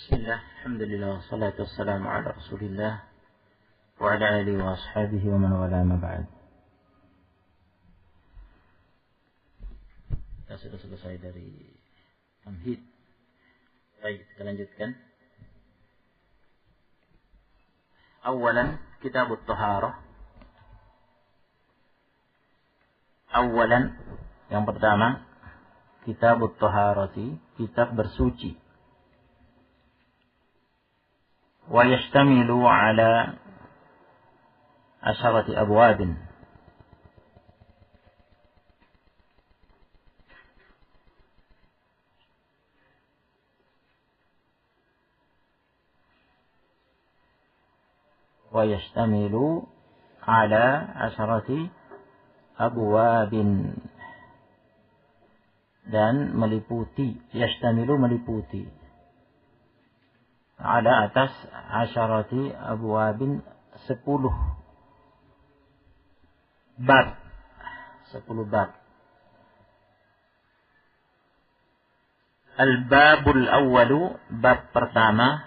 Bismillah, alhamdulillah, wassalatu wassalamu ala rasulillah wa ala alihi wa ashabihi wa man wala ma ba'd. Kita sudah selesai dari tamhid. Baik, kita lanjutkan. Awalan, kitabut taharah. Awalan, yang pertama, kitabut taharati, kitab bersuci. ويشتمل على 10 أبواب. ويشتمل على 10 أبواب dan meliputi, yashtamilu meliputi, ada atas 10 abwabin 10 bab. Al-babul awwalu, bab pertama,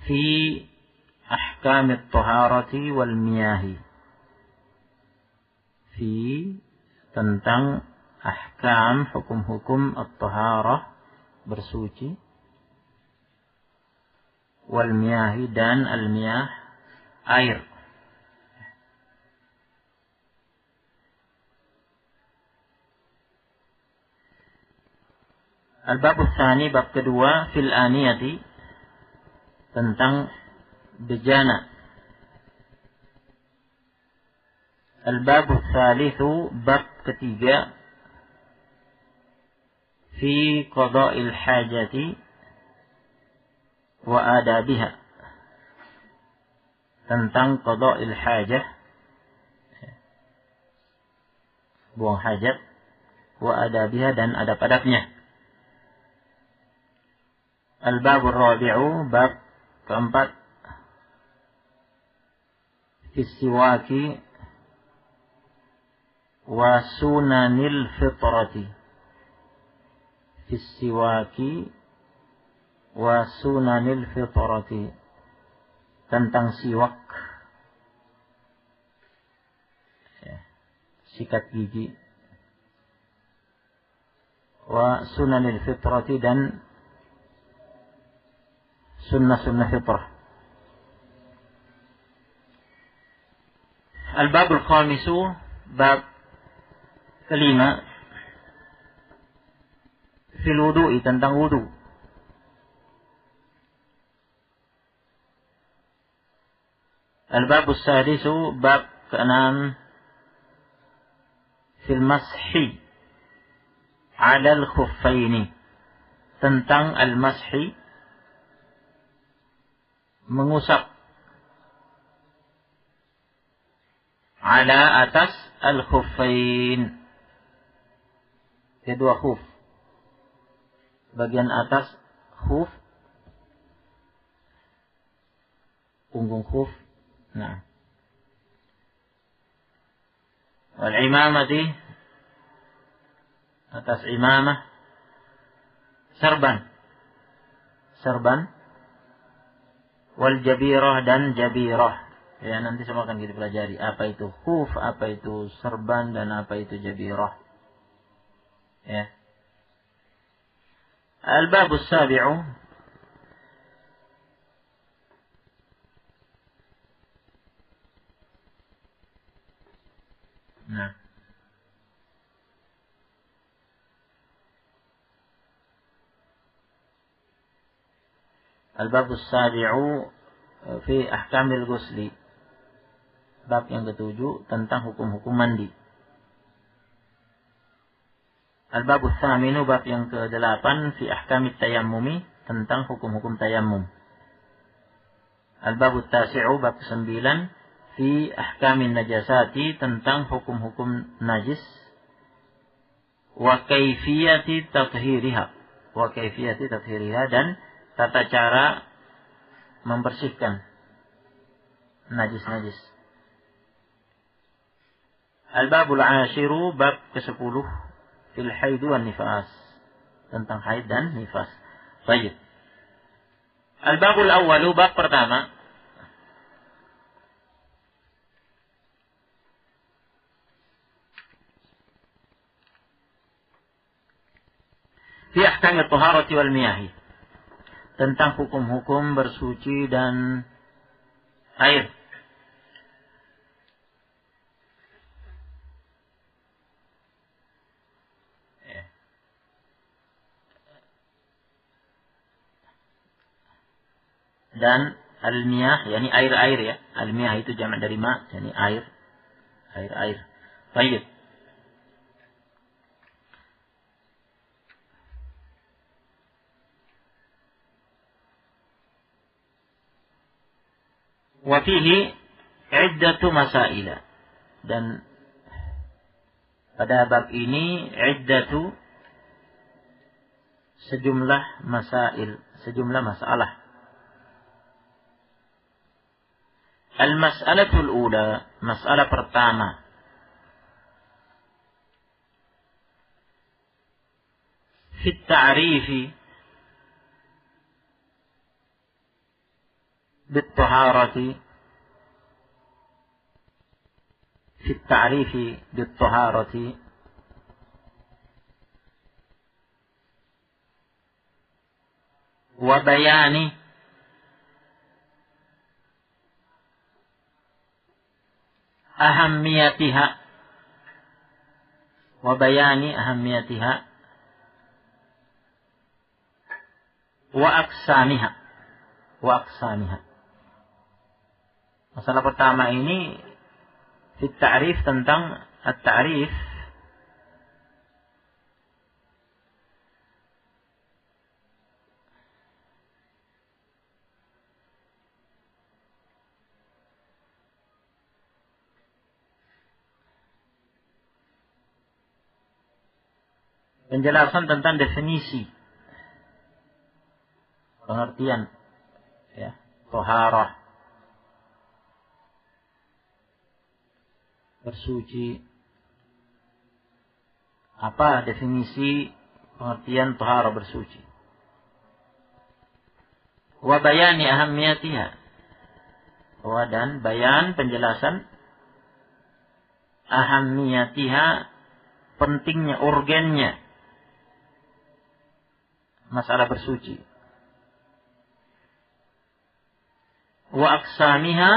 fi ahkamit taharati wal miyahi, fi tentang ahkam, hukum-hukum at-taharah, bersuci, wal miyahi dan al miyah, air. Al-babul tsani, bab kedua, fil aniyati, tentang bejana. Al-babul tsalitsu, bab ketiga, fi qada'il hajati wa adabiha, tentang qada'il hajah, buang hajat, wa adabiha dan adab-adabnya. Al-babur rabi'u, bab keempat, fi siwaki wa sunanil fitrati, fi siwaki wa sunanil fitrati, tentang siwak, sikat gigi, wa sunanil fitrati dan sunnah-sunnah fitrah. Al-babul khamisu, bab kelima, fil wudu'i, tentang wudu. Al-babus sadisu, bab keenam, fil mashi ala al-khuffaini, tentang al-mashi, mengusap, ala atas al-khuffain, kedua khuf, bagian atas khuf, punggung khuf. Nah, wal imamati, atas imamah, serban, wal jabirah dan jabirah. Ya, nanti semua akan kita pelajari apa itu khuf, apa itu serban, dan apa itu jabirah. Ya. Al-babus sabi'u, nah, Al-babus sabi'u fi ahkamil ghusli, bab yang ketujuh, tentang hukum-hukum mandi. Al-babus tsaminu, bab yang ke-8, fi ahkamit tayammumi, tentang hukum-hukum tayammum. Al-babut tasi'u, bab ke-9, fi ahkamin najasati, tentang hukum-hukum najis, wa kaifiyati tathhiriha, dan tata cara membersihkan najis-najis. Al-babul ashiru, bab ke-10, fil haidu wan nifas, tentang haid dan nifas. Baik. Al-babul awwalu, bab pertama. Fi ahkam at-taharati wal miyahi. Tentang hukum-hukum bersuci dan air. Dan al-miyah, yakni air-air ya. Al-miyah itu jamak dari ma, yakni air. Air-air. Baik. Wa fihi iddatu masaila. Dan pada bab ini iddatu sejumlah masail, sejumlah masalah. Al-mas'alatul ula, masalah pertama. Fi at-ta'rifi bit-taharati. Fi at-ta'rifi bit-taharati wa bayani ahammiyatiha wa bayani ahammiyatiha wa aqsamiha Masalah pertama ini fi ta'rif, tentang at-ta'rif penjelasan tentang definisi, pengertian ya, thaharah, bersuci. Apa definisi pengertian thaharah, bersuci? Wa bayani ahammiyatiha, dan bayan, penjelasan ahammiyatiha, pentingnya, urgennya masalah bersuci. Wa aqsamiha,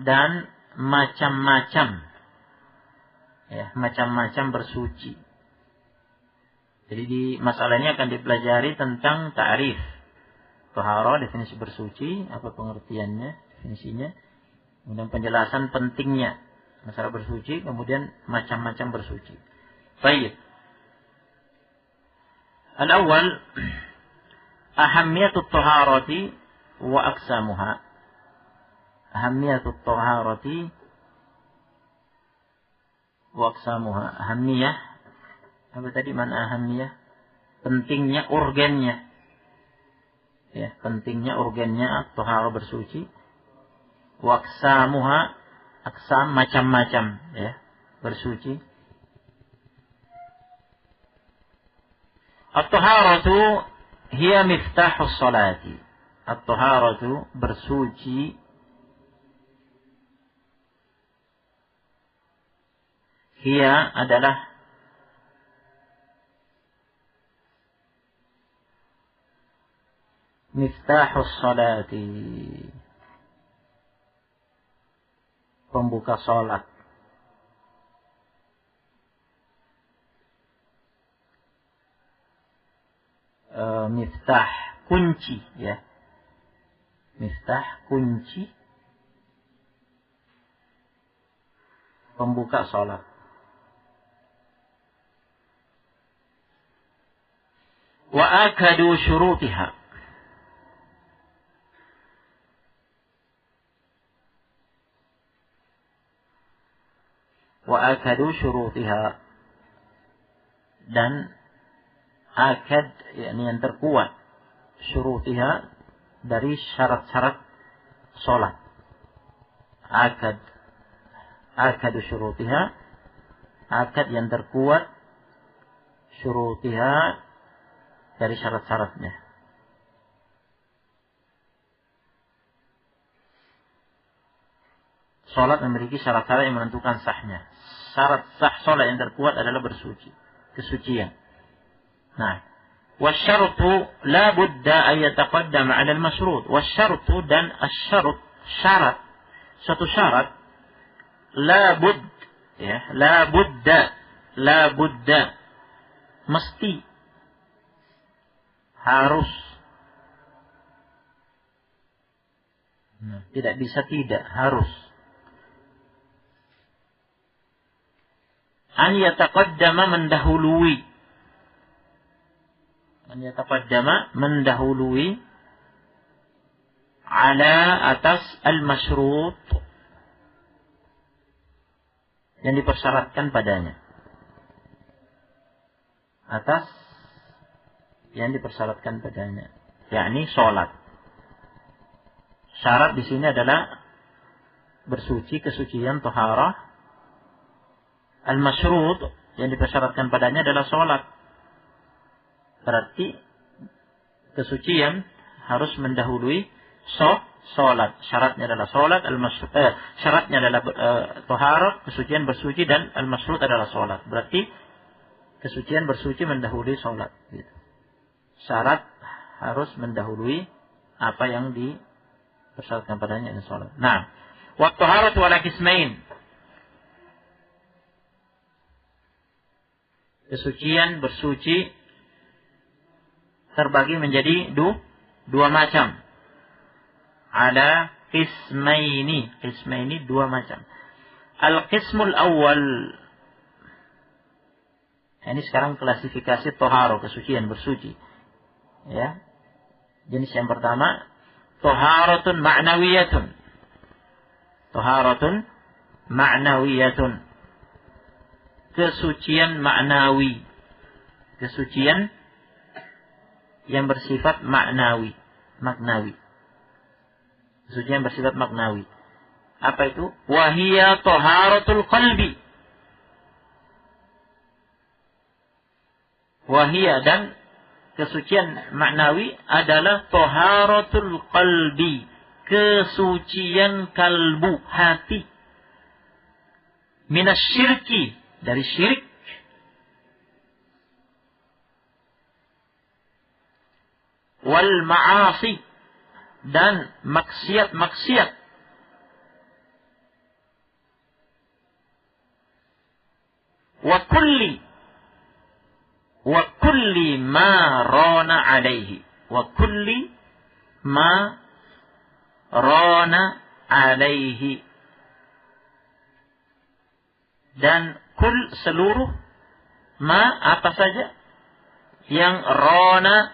dan macam-macam ya, macam-macam bersuci. Jadi di masalah ini akan dipelajari tentang ta'rif thaharah, definisi bersuci, apa pengertiannya, definisinya, kemudian penjelasan pentingnya masalah bersuci, kemudian macam-macam bersuci. Baik. Al-awwal ahammiyatut taharati wa aqsamuha. Ahammiyatut taharati wa aqsamuha. Ahammiyah, apa tadi mana ahammiyah? Pentingnya, urgennya. Ya, pentingnya, urgennya taharah, bersuci. Wa aqsamuha, aqsam, macam-macam ya, bersuci. At-taharatu hiya miftahus salati. At-taharatu, bersuci, hiya adalah miftahus salati, pembuka salat. Miftah, kunci ya. Miftah, kunci, pembuka salat. Wa akadu syurutiha. Wa akadu syurutiha, dan akad, yakni yang terkuat, syurutiha, dari syarat-syarat salat. Akadu syurutiha, akad yang terkuat, syurutiha, dari syarat-syaratnya. Salat memiliki syarat-syarat yang menentukan sahnya. Syarat sah salat yang terkuat adalah bersuci, kesucian. Nah, wasyartu la budda ay yataqaddama 'ala al-masyrut. Wasyartu dan asy-syarut, syarat, suatu syarat la bud, ya, la budda, mesti, harus. Tidak bisa tidak, harus. An yataqaddama, mendahului. An yataqaddama, mendahului. Ala, atas, al-masyrut, yang dipersyaratkan padanya. Atas yang dipersyaratkan padanya, yakni sholat. Syarat di sini adalah bersuci, kesucian, taharah. Al-masyrut yang dipersyaratkan padanya adalah sholat. Berarti kesucian harus mendahului sholat. Syaratnya adalah sholat, syaratnya adalah taharah, kesucian bersuci, dan al-masyrut adalah sholat. Berarti kesucian bersuci mendahului sholat. Gitu. Syarat harus mendahului apa yang dipersyaratkan padanya, ini sholat. Nah, wa taharatu ala qismain. Kesucian bersuci terbagi menjadi dua macam. Ada qismaini. Qismaini dua macam. Al-qismul awal. Ini sekarang klasifikasi toharo, kesucian bersuci. Ya. Jenis yang pertama, toharatun ma'nawiyatun. Toharatun ma'nawiyatun. Kesucian maknawi. Kesucian yang bersifat maknawi. Kesucian bersifat maknawi. Apa itu? Wahia taharatul qalbi. Wahia, dan kesucian maknawi adalah taharatul qalbi. Kesucian kalbu, hati. Minasyirki, dari syirik. Wal ma'asi, dan maksiat-maksiat. Wa kulli ma rana alaihi. Wa kulli ma rana alaihi. Dan kul, seluruh, ma, apa saja yang rona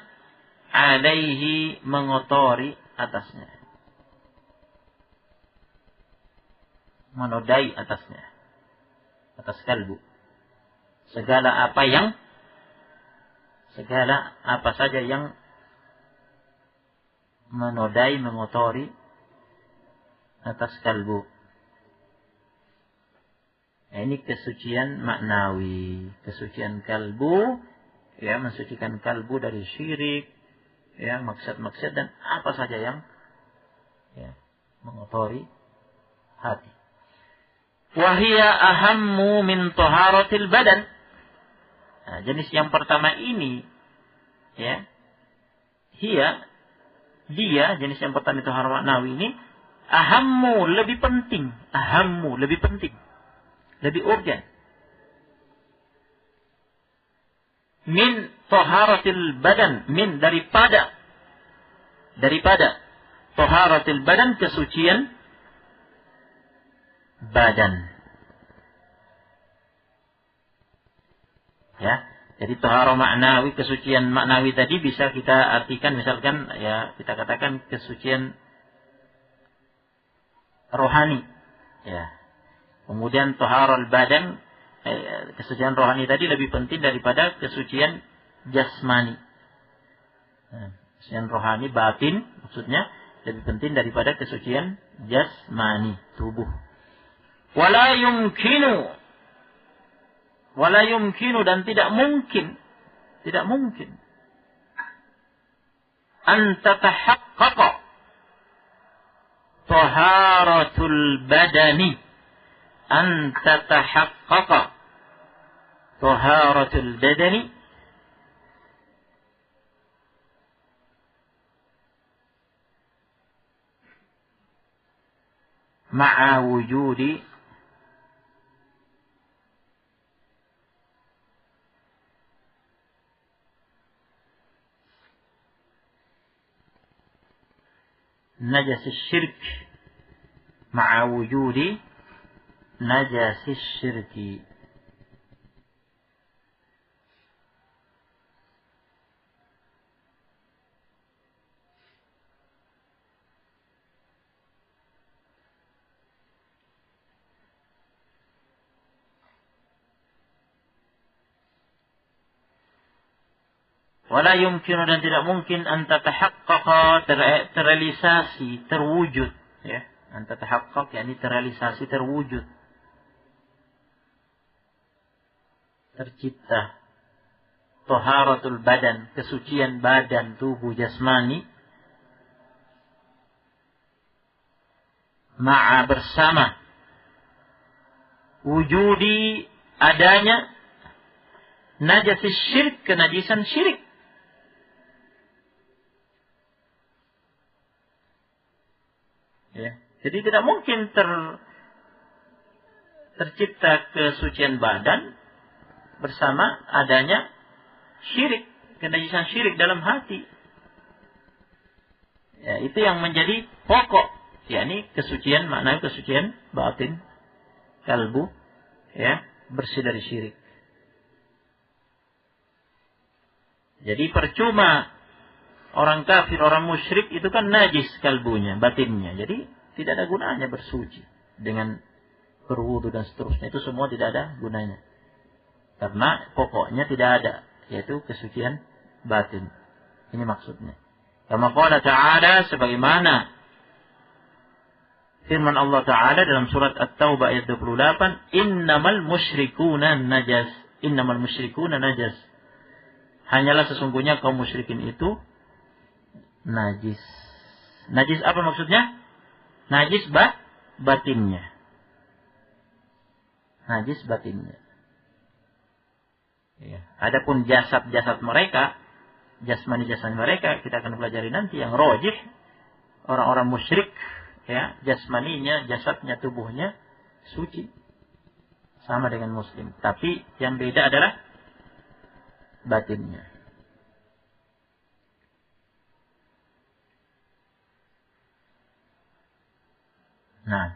alaihi, mengotori atasnya, menodai atasnya, atas kalbu. Segala apa saja yang menodai, mengotori atas kalbu. Nah, ini kesucian maknawi, kesucian kalbu, ya, mensucikan kalbu dari syirik, ya, maksiat-maksiat, dan apa saja yang, ya, mengotori hati. Wahia ahammu min taharatil badan. Nah, jenis yang pertama ini, ya, dia jenis yang pertama itu taharah maknawi ini, ahammu, lebih penting, lebih urgen. Min taharatil badan, min daripada taharatil badan, kesucian badan. Ya, jadi taharah maknawi, kesucian maknawi tadi bisa kita artikan, misalkan, ya, kita katakan kesucian rohani, ya. Kemudian taharah badan, kesucian rohani tadi lebih penting daripada kesucian jasmani. Kesucian rohani batin maksudnya lebih penting daripada kesucian jasmani, tubuh. Wala yumkinu, dan tidak mungkin an tatahaqqaqa taharatul badani an tatahaqqaqa. Taharatul badani ma'a wujudi najas syirk, ma'a wujudi najas syirki. Wala yumkinu, dan tidak mungkin an tatahaqqaqa, terrealisasi, terwujud, ya. An tatahaqqaq yakni terrealisasi, terwujud, tercipta. Taharatul badan, kesucian badan, tubuh jasmani, ma'a bersama wujudi adanya najasis syirik, kenajisan syirik. Ya. Jadi tidak mungkin tercipta kesucian badan bersama adanya syirik, kenajisan syirik dalam hati. Ya, itu yang menjadi pokok, yakni kesucian, maknanya kesucian batin, kalbu, ya, bersih dari syirik. Jadi percuma orang kafir, orang musyrik itu kan najis kalbunya, batinnya. Jadi tidak ada gunanya bersuci dengan berwudu dan seterusnya. Itu semua tidak ada gunanya. Karena pokoknya tidak ada, yaitu kesucian batin. Ini maksudnya. Kama qala ta'ala, sebagaimana firman Allah Ta'ala dalam surat At-Taubah ayat 28, innamal musyrikuna najas. Innamal musyrikuna najas. Hanyalah sesungguhnya kaum musyrikin itu najis. Najis apa maksudnya? Najis batinnya. Najis batinnya. Ya. Adapun jasad-jasad mereka, jasmani-jasmani mereka, kita akan pelajari nanti yang rajih, orang-orang musyrik, ya, jasmaninya, jasadnya, tubuhnya suci, sama dengan muslim. Tapi yang beda adalah batinnya. Nah,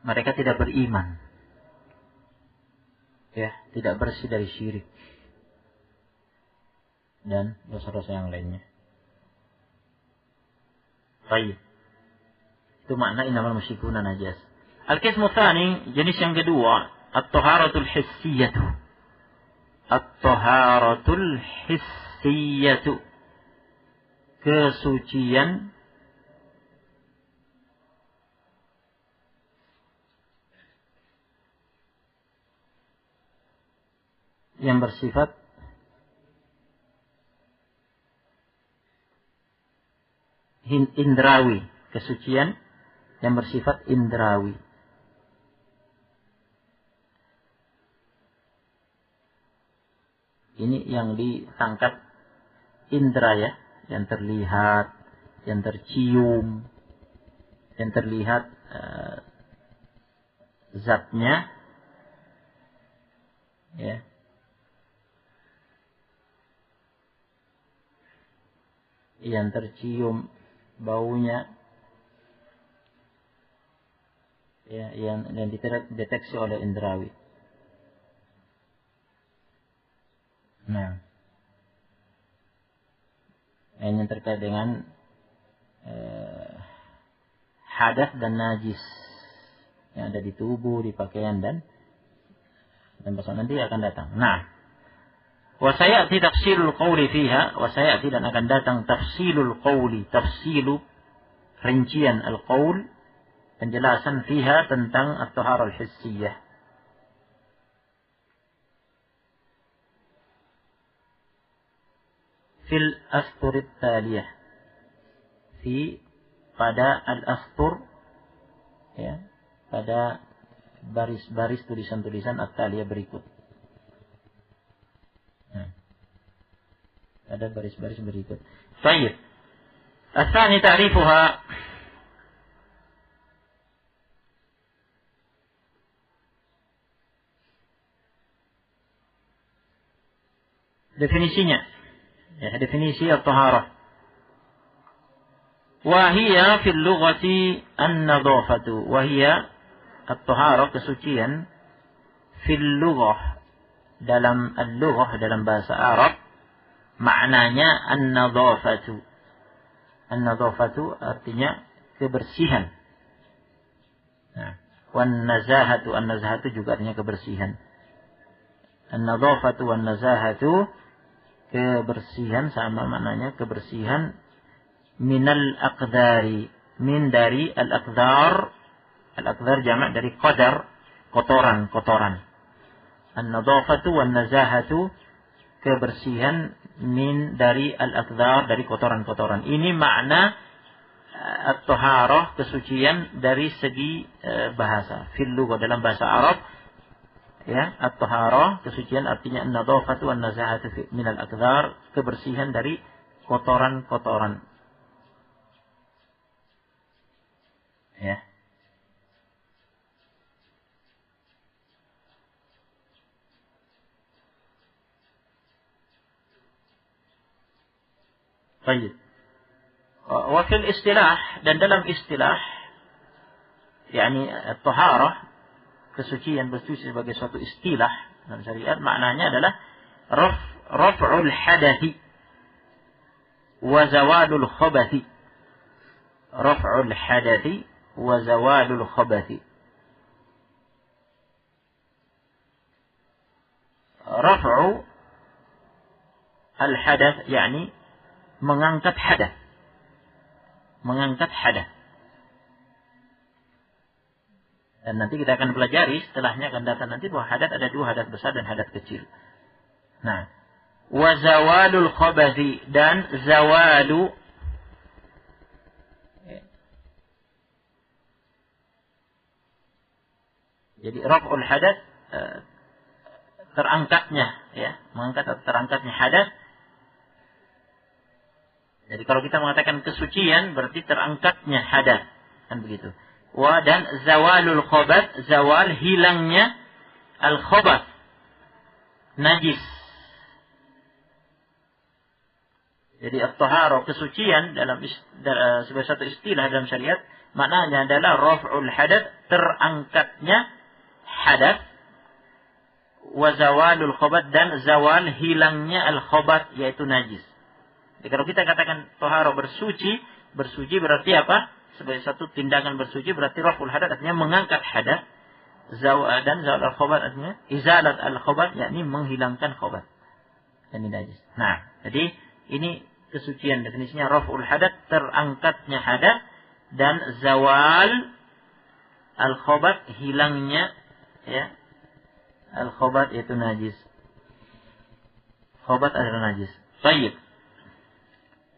mereka tidak beriman, ya, tidak bersih dari syirik dan dosa-dosa yang lainnya. Baik, itu makna innamal musyrikuna najas. Al-qismu tsani, jenis yang kedua, at-taharatul hissiyatu. At-taharatul hissiyatu, kesucian yang bersifat indrawi, kesucian yang bersifat indrawi. Ini yang ditangkap indra, ya, yang terlihat, yang tercium, yang terlihat zatnya, ya. Yang tercium baunya, ya, yang dideteksi oleh indrawi. Nah, yang terkait dengan hadas dan najis yang ada di tubuh, di pakaian dan besok nanti akan datang. Nah, wa sayati tafsilul qawli fiha, wa sayati, dan akan datang tafsilul qawli, tafsilu rincian al-qawl, penjelasan fiha tentang at-taharah al-hissiyah. Fil asturit taliyah, fi pada al-astur, ya, pada baris-baris tulisan-tulisan at-taliyah berikut. Ada baris-baris berikut. Baik. Asani ta'rifuha. Definisinya. Ya, definisi at-taharah. Wa hiya fil lughati an-nadhafatu. Wa hiya at-taharah, kesucian, fil lughah, dalam al-lughah, dalam bahasa Arab, maknanya an-nadhafatu. An-nadhafatu artinya kebersihan. Nah, wan-nazahatu, an-nazahatu juga artinya kebersihan. An-nadhafatu wan-nazahatu, kebersihan sama maknanya kebersihan, minal aqdari, min dari al-aqdar. Al-aqdar jamak dari qadar, kotoran-kotoran. An-nadhafatu wan-nazahatu, kebersihan, min dari al-aqdar, dari kotoran-kotoran. Ini makna at-taharah, kesucian dari segi bahasa. Fil lughah, dalam bahasa Arab, ya, at-taharah, kesucian artinya an-nadhafatu wan-nazahatu min al-aqdar, kebersihan dari kotoran-kotoran. Ya. Baik. Wa fil istilah, dan dalam istilah, yakni at-taharah, kesucian, bersuci sebagai suatu istilah dalam syariat, maknanya adalah raf'ul hadathi wa zawalul khabathi. Raf'ul hadathi wa zawalul khabathi. Raf'u al-hadath yakni mengangkat hadath. Mengangkat hadath. Dan nanti kita akan pelajari, setelahnya akan datang nanti bahwa hadath ada dua, hadath besar dan hadath kecil. Nah, wa zawalul khabathi, dan zawalu, jadi raf'ul hadath, terangkatnya, ya, mengangkat atau terangkatnya hadath. Jadi kalau kita mengatakan kesucian berarti terangkatnya hadath, kan begitu. Wa, dan zawalul khabath, zawal, hilangnya al-khabath, najis. Jadi at-taharah, kesucian, dalam sebagai satu istilah dalam syariat, maknanya adalah raf'ul hadath, terangkatnya hadath, wa zawalul khabath, dan zawal, hilangnya al-khabath, yaitu najis. Jadi kalau kita katakan taharah bersuci berarti apa? Sebagai satu tindakan bersuci berarti raf'ul hadath artinya mengangkat hadath, dan zawal al-khabath artinya izalat al-khabath, yakni menghilangkan khabath, yakni najis. Nah, jadi ini kesucian, definisinya raf'ul hadath, terangkatnya hadath, dan zawal al-khabath, hilangnya, ya, al-khabath yaitu najis. Khabath adalah najis. Baik.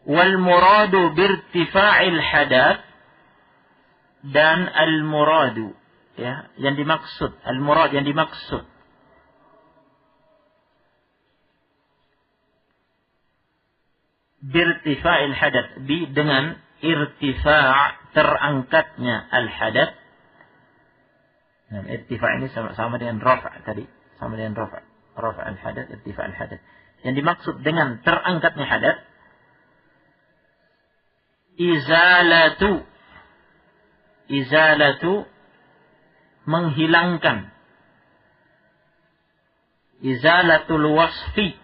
Wal muradu birtifa'il hadath, dan al muradu, ya, yang dimaksud, al murad yang dimaksud, birtifa'il hadath, dengan irtifa', terangkatnya al hadath. Nah, irtifa' ini sama dengan rafa' tadi, sama dengan rafa' al hadath, irtifa' al hadath. Yang dimaksud dengan terangkatnya hadath, izalatu, menghilangkan, izalatul wasfil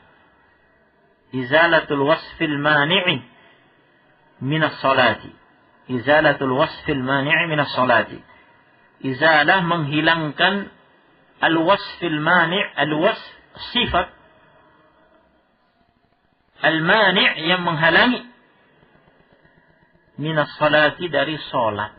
mani'i minas salati. Izalatul wasfil mani'i minas salati. Izalah, menghilangkan al-wasfil mani', al-wasf, sifat al-mani' yang menghalangi, minas salati, dari salat.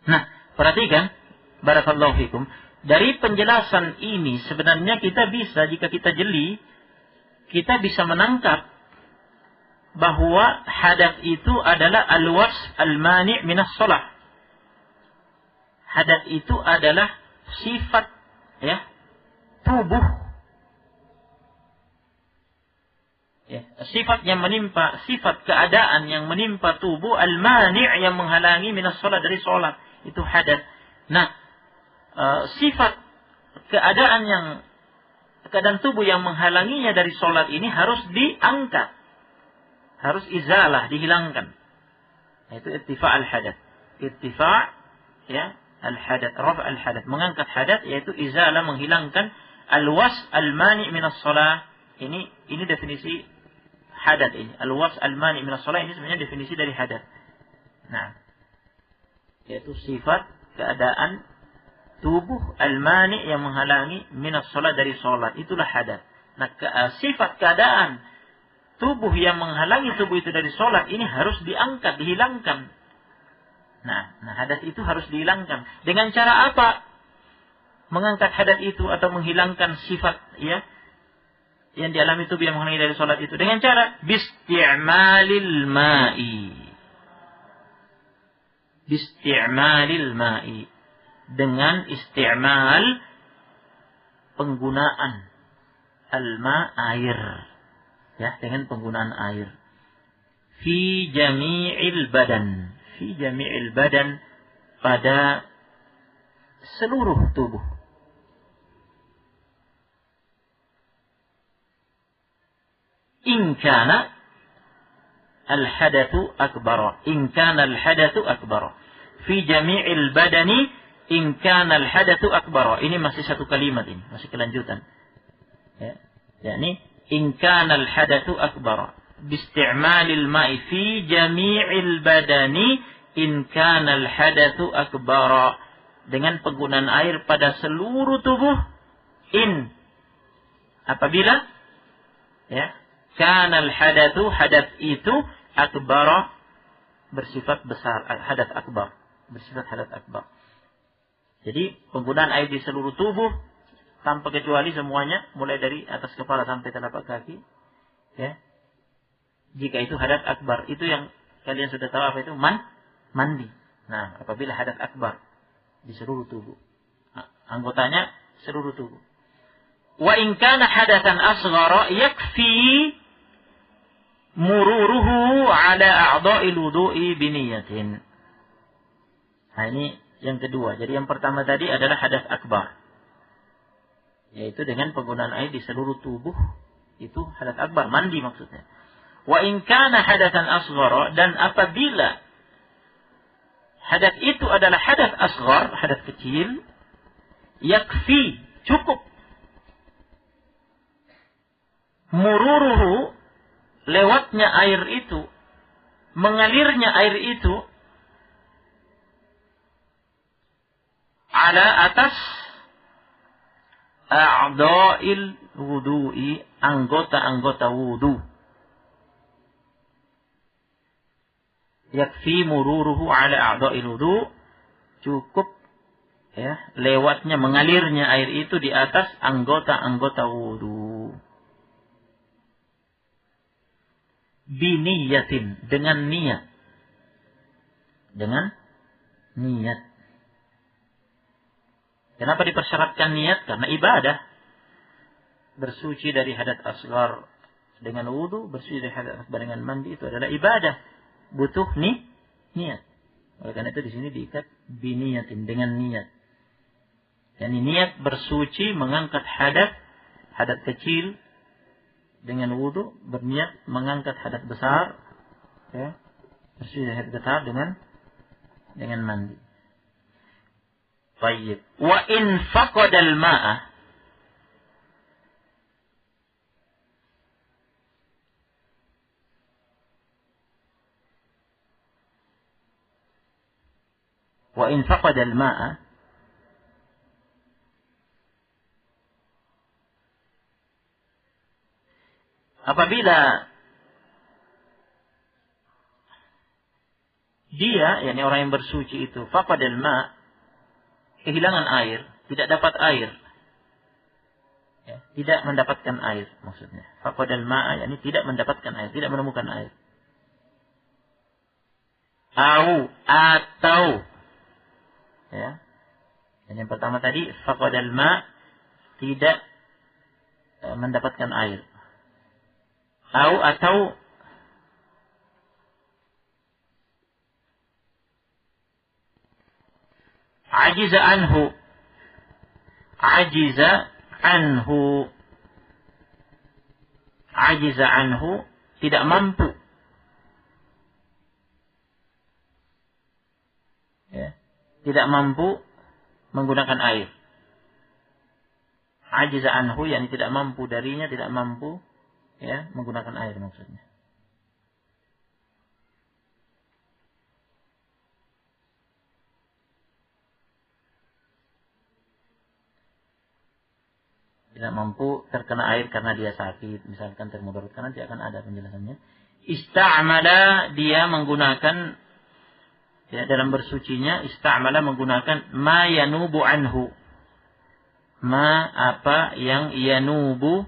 Nah, perhatikan, barakallahu fikum, dari penjelasan ini sebenarnya kita bisa, jika kita jeli, kita bisa menangkap bahwa hadath itu adalah al-wasf al-mani' minas shalah. Hadath itu adalah sifat, ya, tubuh, ya, sifat yang menimpa, sifat keadaan yang menimpa tubuh, al-mani' yang menghalangi minas shalah, dari sholat. Itu hadath. Nah, sifat keadaan tubuh yang menghalanginya dari sholat ini harus diangkat, harus izalah, dihilangkan. Itu irtifa' al-hadath. Irtifa', ya, al-hadath, raf' al-hadath, mengangkat hadath, yaitu izalah, menghilangkan al-was al-mani' minas shalah. Ini definisi hadath ini. Al-was al-mani' minas shalah ini sebenarnya definisi dari hadath. Nah, yaitu sifat keadaan tubuh al-mani' yang menghalangi minas shalah, dari sholat. Itulah hadath. Nah, sifat keadaan tubuh yang menghalangi tubuh itu dari sholat ini harus diangkat, dihilangkan. Nah, hadath itu harus dihilangkan. Dengan cara apa mengangkat hadath itu atau menghilangkan sifat, ya, yang dialami tubuh yang menghalangi dari sholat itu? Dengan cara bisti'malil ma'i. Bisti'malil ma'i. Dengan isti'mal, penggunaan al-ma', air. Ya, dengan penggunaan air. Fi jami'il badan. Fi jami'il badan, pada seluruh tubuh. In kana al-hadatsu akbar. In kana al-hadatsu akbar. Fi jami'il badani in kana al-hadatsu akbar. Ini masih satu kalimat ini, masih kelanjutan. Ya, yakni in kana al-hadatsu akbar biisti'malil ma'i fi jami'il badani in kana al-hadatsu akbar. Dengan penggunaan air pada seluruh tubuh, in, apabila, ya, kana al-hadatsu, hadath itu, akbar, bersifat besar, hadath akbar, bersifat hadath akbar. Jadi penggunaan air di seluruh tubuh tanpa kecuali semuanya, mulai dari atas kepala sampai telapak kaki, ya. Jika itu hadath akbar, itu yang kalian sudah tahu apa itu? Mandi. Nah, apabila hadath akbar di seluruh tubuh, anggotanya seluruh tubuh. Wa in kana hadatsan asghara yakfi mururuhu ala a'dha'il wudu'i biniyatin. Nah, ini yang kedua. Jadi yang pertama tadi adalah hadath akbar, yaitu dengan penggunaan air di seluruh tubuh, itu hadath akbar, mandi maksudnya. Wa in kana hadatsan asghara, dan apabila hadath itu adalah hadath asghar, hadath kecil, yakfi, cukup, mururuhu, lewatnya air itu, mengalirnya air itu, ala, atas, a'dha'il wudu'i, anggota-anggota wudu. Yakfi mururuhu ala a'dha'il wudu, cukup, ya, lewatnya, mengalirnya air itu di atas anggota-anggota wudu. Biniyatin, dengan niat. Dengan niat. Kenapa dipersyaratkan niat? Karena ibadah. Bersuci dari hadath asghar dengan wudu, bersuci dari hadath akbar dengan mandi, itu adalah ibadah. Butuh niat. Oleh karena itu di sini diikat biniyatin, dengan niat. Yani niat bersuci, mengangkat hadath kecil dengan wudu, berniat mengangkat hadath besar, ya, bersuci dari hadath besar dengan mandi. Baik. Wa in faqadal ma'a, wa in faqadal ma'a, apabila dia, yakni orang yang bersuci itu, faqadal ma', kehilangan air, tidak dapat air. Ya, tidak mendapatkan air maksudnya. Faqadal ma'a yakni tidak mendapatkan air, tidak menemukan air. Atau ya. Yang pertama tadi faqadal ma' tidak mendapatkan air. Atau ajiza anhu. Ajiza anhu tidak mampu. Ya, tidak mampu menggunakan air. Ajiza anhu yakni tidak mampu darinya, tidak mampu ya menggunakan air maksudnya. Tidak mampu terkena air karena dia sakit, misalkan termudarat, karena nanti akan ada penjelasannya. Ista'mala dia menggunakan ya dalam bersucinya, ista'mala menggunakan ma yanubu anhu. Ma apa yang yanubu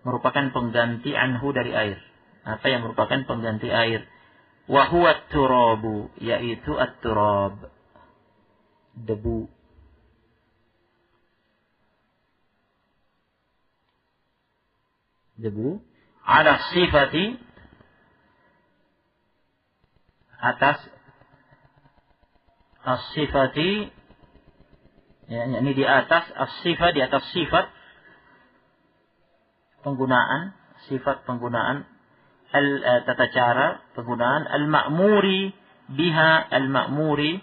merupakan pengganti anhu dari air. Apa yang merupakan pengganti air. Wa huwa at-turabu, yaitu at-turab. Debu. Debu ala sifati atas as-sifati ya, ini di atas as-sifat, di atas sifat penggunaan, sifat penggunaan tata cara penggunaan al-ma'muri biha, al-ma'muri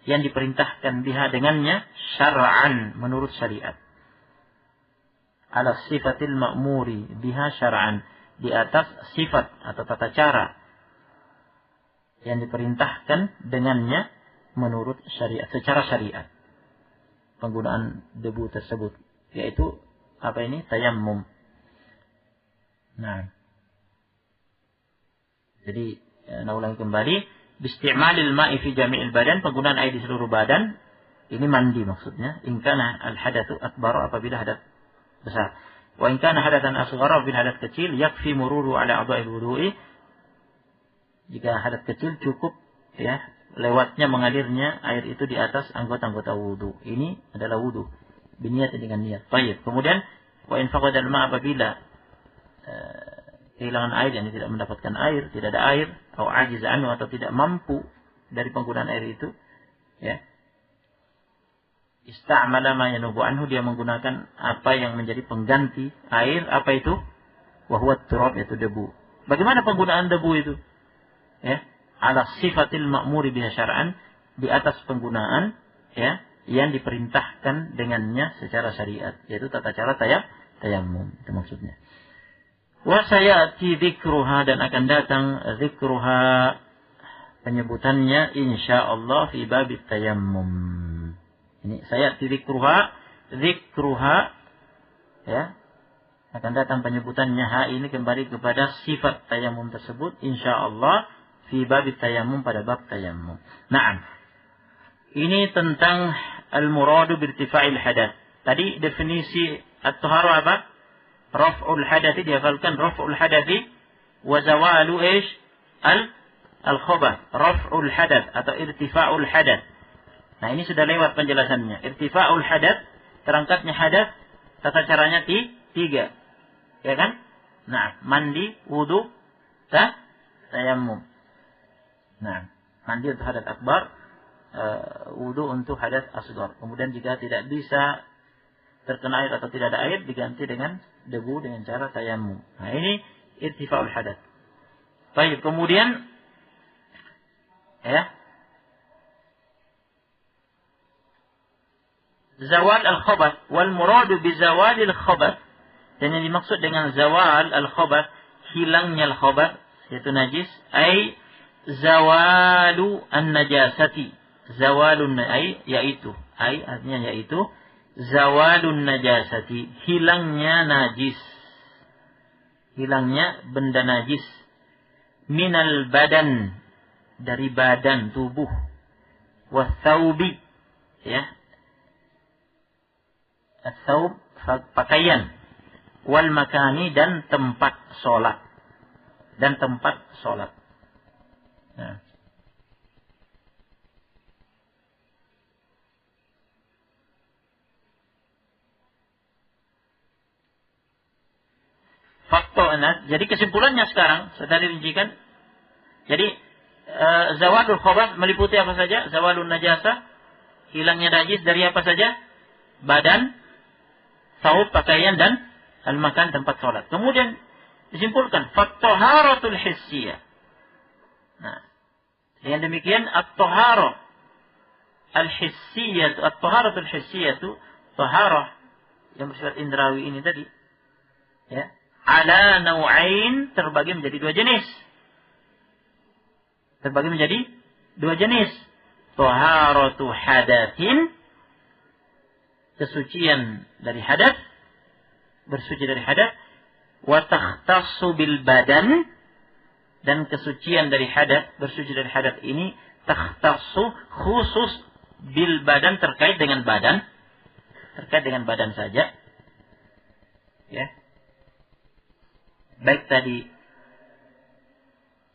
yang diperintahkan biha dengannya syar'an menurut syariat. Ala sifatil ma'muri biha syar'an, di atas sifat atau tata cara yang diperintahkan dengannya menurut syariat, secara syariat. Penggunaan debu tersebut, yaitu apa ini? Tayammum. Nah, jadi ulangi kembali, bisti'malil ma'i fi jami'il badan, penggunaan air di seluruh badan, ini mandi maksudnya. In kana al hadatsu akbar, apabila hadat besar. Wa in kana hadatan asghara, bil hadat kecil, yakfi mururu ala a'dha'il wudu'i. Jika hadat kecil cukup ya lewatnya mengalirnya air itu di atas anggota-anggota wudu. Ini adalah wudu biniat dengan niat. Baik. Kemudian wa in faqada al-ma' apabila kehilangan air, yang tidak mendapatkan air, tidak ada air, atau ajiza anhu atau tidak mampu dari penggunaan air itu, ya. Ista'mala ma yanubu anhu, dia menggunakan apa yang menjadi pengganti air, apa itu? Wa huwa turab, yaitu debu. Bagaimana penggunaan debu itu? Ya, ala sifatil ma'muri biha syar'an, di atas penggunaan ya yang diperintahkan dengannya secara syariat, yaitu tata cara tayammum, itu maksudnya. Wa sayati dzikruha, dan akan datang dzikruha penyebutannya insyaallah fi babit tayammum. Ini saya dzikruha ya, akan datang penyebutannya, ha ini kembali kepada sifat tayammum tersebut insyaallah fi babit tayammum, pada bab tayammum. Naam. Ini tentang al-muradu birtifa'il hadath. Tadi definisi at-taharah apa? Raf'ul hadathi, dihafalkan raf'ul hadathi wa zawalu ish al-khabath. Raf'ul hadath atau irtifa'ul hadath. Nah, ini sudah lewat penjelasannya. Irtifa'ul hadath, terangkatnya hadath, tata caranya tiga. Ya kan? Nah, mandi, wudu, tayammum. Nah, mandi untuk hadath akbar, wudu untuk hadath asghar. Kemudian jika tidak bisa terkena air atau tidak ada air, diganti dengan debu dengan cara tayammum. Nah, ini irtifa'ul hadath. Baik, kemudian ya, zawal al-khabath, wal muradu bi zawalil khabath, dan yang dimaksud dengan zawal al-khabath, hilangnya al-khabath, yaitu najis, ai zawalu an-najasati. Zawalun yaitu artinya yaitu zawalun najasati, hilangnya najis, hilangnya benda najis, minal badan, dari badan tubuh, wathaubi, ya, Ats-tsaub pakaian, wal makani dan tempat sholat. Dan tempat sholat. Nah. Faktor anak. Jadi kesimpulannya sekarang saya tadi rincikan. Jadi zawalul khabath meliputi apa saja? Zawalun najasah, hilangnya najis dari apa saja? Badan, tsaub pakaian dan al-makan tempat sholat. Kemudian disimpulkan at-taharatul hissiyah. Nah, yang demikian at-taharah al-hissiyah, at-taharatul hissiyah itu taharah yang bersifat indrawi ini tadi, ya, ala nau'ain terbagi menjadi dua jenis. Terbagi menjadi dua jenis. Taharatu hadatsin, kesucian dari hadas, bersuci dari hadas, wa takhtassu bil badan, dan kesucian dari hadas, bersuci dari hadas ini takhtassu khusus bil badan, terkait dengan badan, terkait dengan badan saja, ya. Baik tadi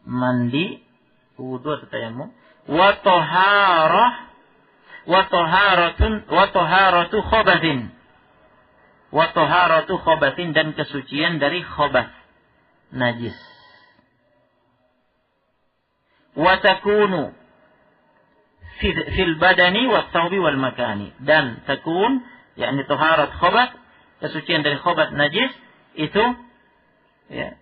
mandi, wudu atau tayammum, wa taharatu khabathin, wa taharatu khabathin, dan kesucian dari khabath, najis. Wa takunu fil badani wa thawbi wal makani, dan takun yakni taharat khabath, kesucian dari khabath najis itu, ya,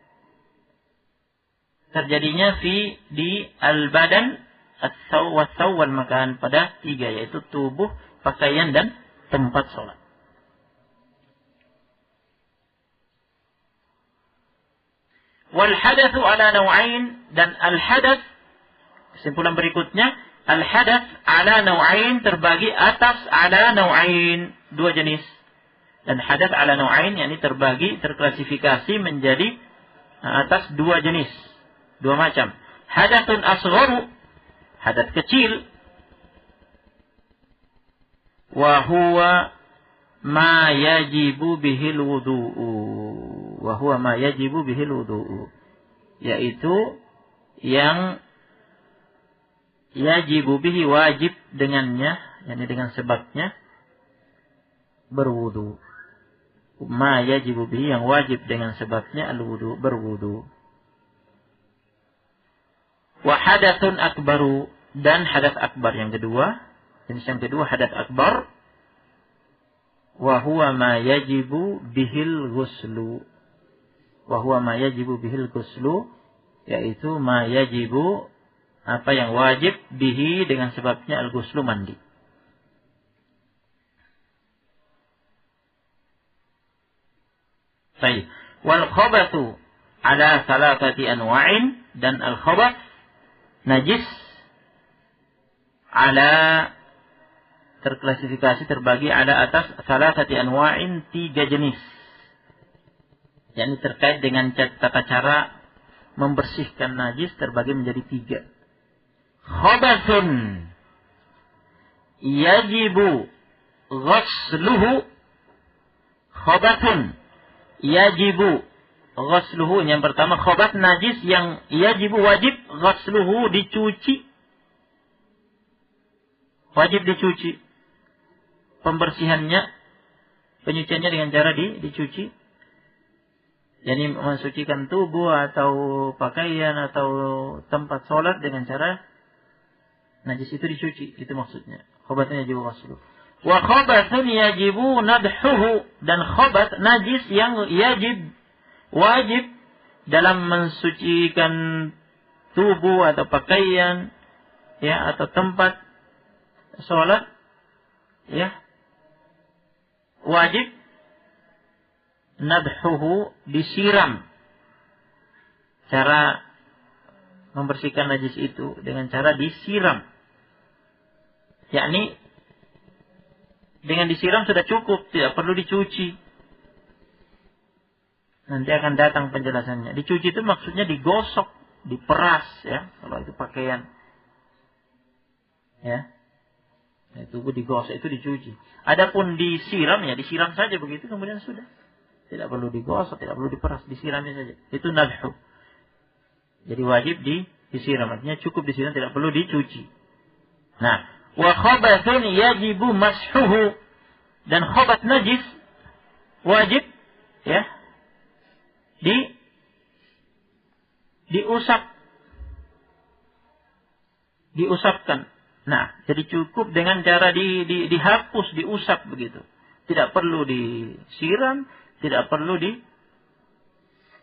terjadinya di al-badan, as-saw wal makan, pada tiga, yaitu tubuh, pakaian dan tempat sholat. Wal hadatsu ala nau'ain, dan al hadats, kesimpulan berikutnya, al hadats ala nau'ain terbagi atas ala nau'ain, dua jenis. Dan hadats ala nau'ain yakni terbagi, terklasifikasi menjadi atas dua jenis, dua macam. Hadatsun asgharu, hadas kecil, wa huwa ma yajibu bihil wudu'u, wa huwa ma yajibu bihil wudu'u, yaitu yang yajibu bihi, wajib dengannya, yakni dengan sebabnya berwudu. Ma yajibu bihi, yang wajib dengan sebabnya al-wudu, berwudu. Wa hadatsun akbaru, dan hadas akbar yang kedua, jenis yang kedua hadas akbar, wa huwa ma yajibu bihil ghuslu, wa huwa ma yajibu bihil ghuslu, yaitu ma yajibu, apa yang wajib, bihi dengan sebabnya al-ghuslu, mandi. Baik. Wal khabathu ala salatati anwa'in, dan al khabath najis ala terklasifikasi, terbagi ala atas salatati anwa'in, tiga jenis. Yakni terkait dengan tata cara membersihkan najis terbagi menjadi tiga. Khabathun yajibu ghasluhu, khabathun yajibu ghasluhu, yang pertama khabath najis yang yajibu, wajib, ghasluhu dicuci, wajib dicuci, pembersihannya, penyuciannya dengan cara dicuci, yakni mensucikan tubuh atau pakaian atau tempat sholat dengan cara najis itu dicuci, itu maksudnya. Khabathnya yajibu ghasluhu. Wa khabathun yajibu nadhuhu, dan khabath najis yang wajib dalam mensucikan tubuh atau pakaian, ya, atau tempat sholat, ya, wajib nadhuhu, disiram. Cara membersihkan najis itu dengan cara disiram, yakni dengan disiram sudah cukup, tidak perlu dicuci. Nanti akan datang penjelasannya. Dicuci itu maksudnya digosok, diperas, ya, kalau itu pakaian, ya, Tubuh digosok itu dicuci. Adapun disiram ya disiram saja begitu kemudian sudah. Tidak perlu digosok, tidak perlu diperas, disiramnya saja. Itu nadhu. Jadi wajib disiram, artinya cukup disiram, tidak perlu dicuci. Nah, wa khabathun yajibu mashuhu, dan khabath najis wajib ya diusapkan. Nah, jadi cukup dengan cara dihapus, diusap begitu. Tidak perlu disiram, tidak perlu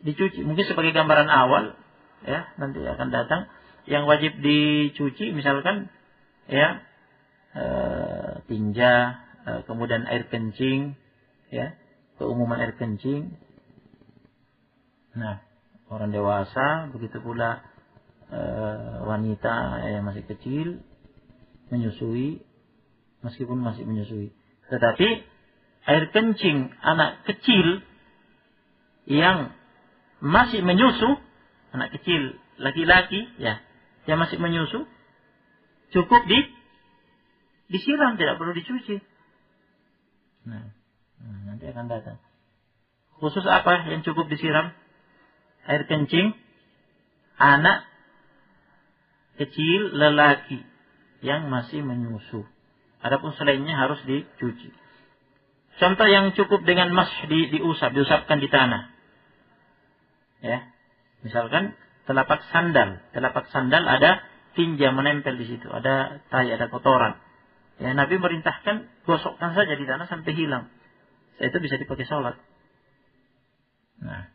dicuci. Mungkin sebagai gambaran awal, ya nanti akan datang yang wajib dicuci, misalkan ya tinja, kemudian air kencing, ya keumuman air kencing. Nah, orang dewasa, begitu pula wanita yang masih kecil menyusui, meskipun masih menyusui. Tetapi air kencing anak kecil yang masih menyusu, anak kecil laki-laki ya, yang masih menyusu, cukup disiram, tidak perlu dicuci. Nah, nanti akan datang. Khusus apa yang cukup disiram? Air kencing anak kecil lelaki yang masih menyusu. Adapun selainnya harus dicuci. Contoh yang cukup dengan diusapkan di tanah. Ya. Misalkan telapak sandal ada tinja menempel di situ, ada tai, ada kotoran. Ya, Nabi merintahkan gosokkan saja di tanah sampai hilang. Itu bisa dipakai sholat. Nah,